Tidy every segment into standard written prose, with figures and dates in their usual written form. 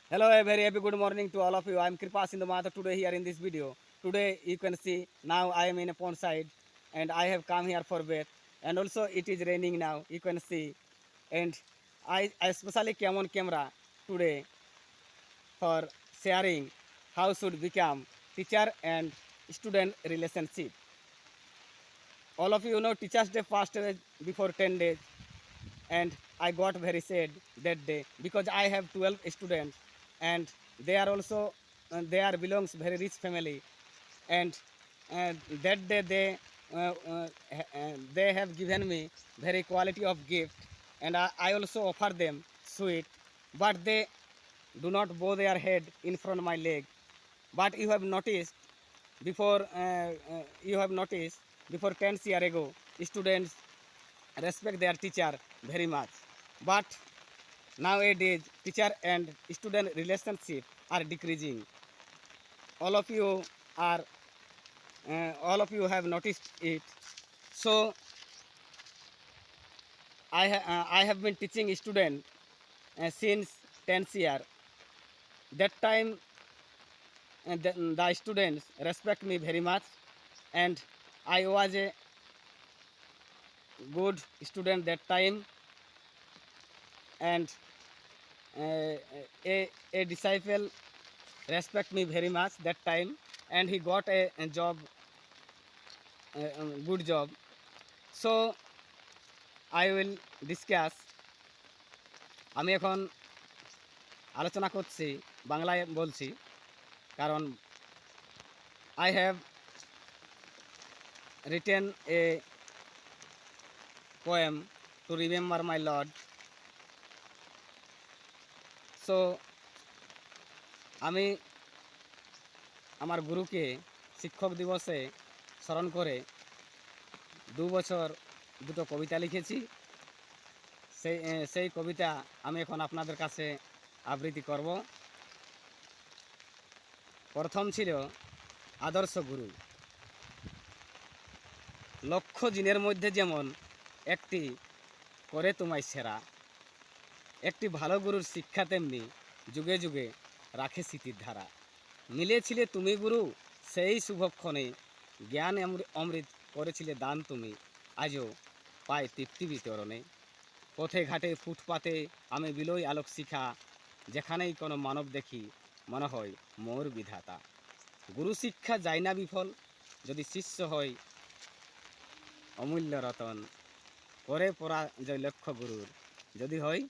Hello, a very happy good morning to all of you. I am Kripa Sindhumatha today here in this video. Today you can see now I am in a pond side and I have come here for bath, and also it is raining now. You can see, and I especially came on camera today for sharing how should become teacher and student relationship. All of you know Teachers Day passed away before 10 days, and I got very sad that day because I have 12 students, and they are also they are belongs very rich family, and that day they have given me very quality of gift, and I also offer them sweet, but they do not bow their head in front of my leg. But you have noticed before 10 years ago, students respect their teacher very much. But nowadays, teacher and student relationship are decreasing. All of you are, all of you have noticed it. So I have been teaching student since 10th year. That time, the students respect me very much, and I was a good student that time, and a disciple respect me very much that time, and he got a job, good job. So I will discuss, আমি এখন আলোচনা করছি, বাংলায় বলছি, কারণ I have written a poem to remember my Lord. So আমি আমার গুরুকে শিক্ষক দিবসে স্মরণ করে 2 বছর দুটো কবিতা লিখেছি। সেই কবিতা আমি এখন আপনাদের কাছে আবৃত্তি করব। প্রথম ছিল আদর্শ গুরু। লক্ষ জিনের মধ্যে যেমন একটি করে তোমায় সেরা, একটি ভালো গুরুর শিক্ষা তেমনি যুগে যুগে রাখে স্মৃতির ধারা। মিলেছিলে তুমি গুরু সেই শুভক্ষণে, জ্ঞান অমৃত করেছিলে দান তুমি, আজও পায় তৃপ্তি বিতরণে। পথে ঘাটে ফুটপাতে আমি বিলোই আলোক শিখা, যেখানেই কোনো মানব দেখি মনে হয় মোর বিধাতা। গুরু শিক্ষা যায় না বিফল, যদি শিষ্য হয় অমূল্য রতন, করে পরাজয় লক্ষ্য গুরুর, যদি হয়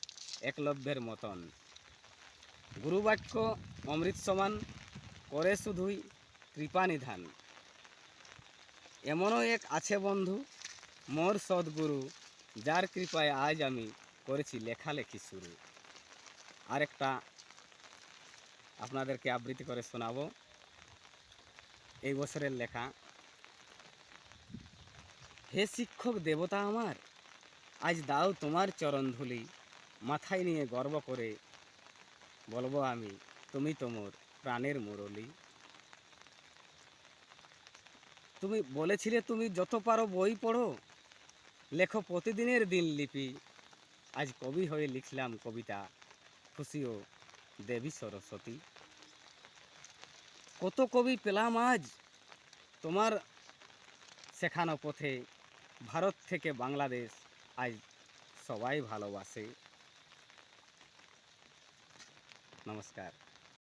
একলব্যের মতন। গুরুবাক্য অমৃত সমান, করে শুধুই কৃপা নিধান। এমনও এক আছে বন্ধু মোর সদ্গুরু, যার কৃপায় আজ আমি করেছি লেখালেখি শুরু। আরেকটা আপনাদেরকে আবৃত্তি করে শোনাবো, এই বছরের লেখা। হে শিক্ষক দেবতা আমার, আজ দাও তোমার চরণধূলি, মাথায় নিয়ে গর্ব করে বলবো আমি, তুমি তোমর প্রাণের মুরলী। তুমি বলেছিলে তুমি যত পারো বই পড়ো, লেখো প্রতিদিনের দিনলিপি, আজ কবি হয়ে লিখলাম কবিতা, খুশিও দেবী সরস্বতী। কত কবি পেলাম আজ তোমার শেখানো পথে, ভারত থেকে বাংলাদেশ আজ সবাই ভালোবাসে। নমস্কার।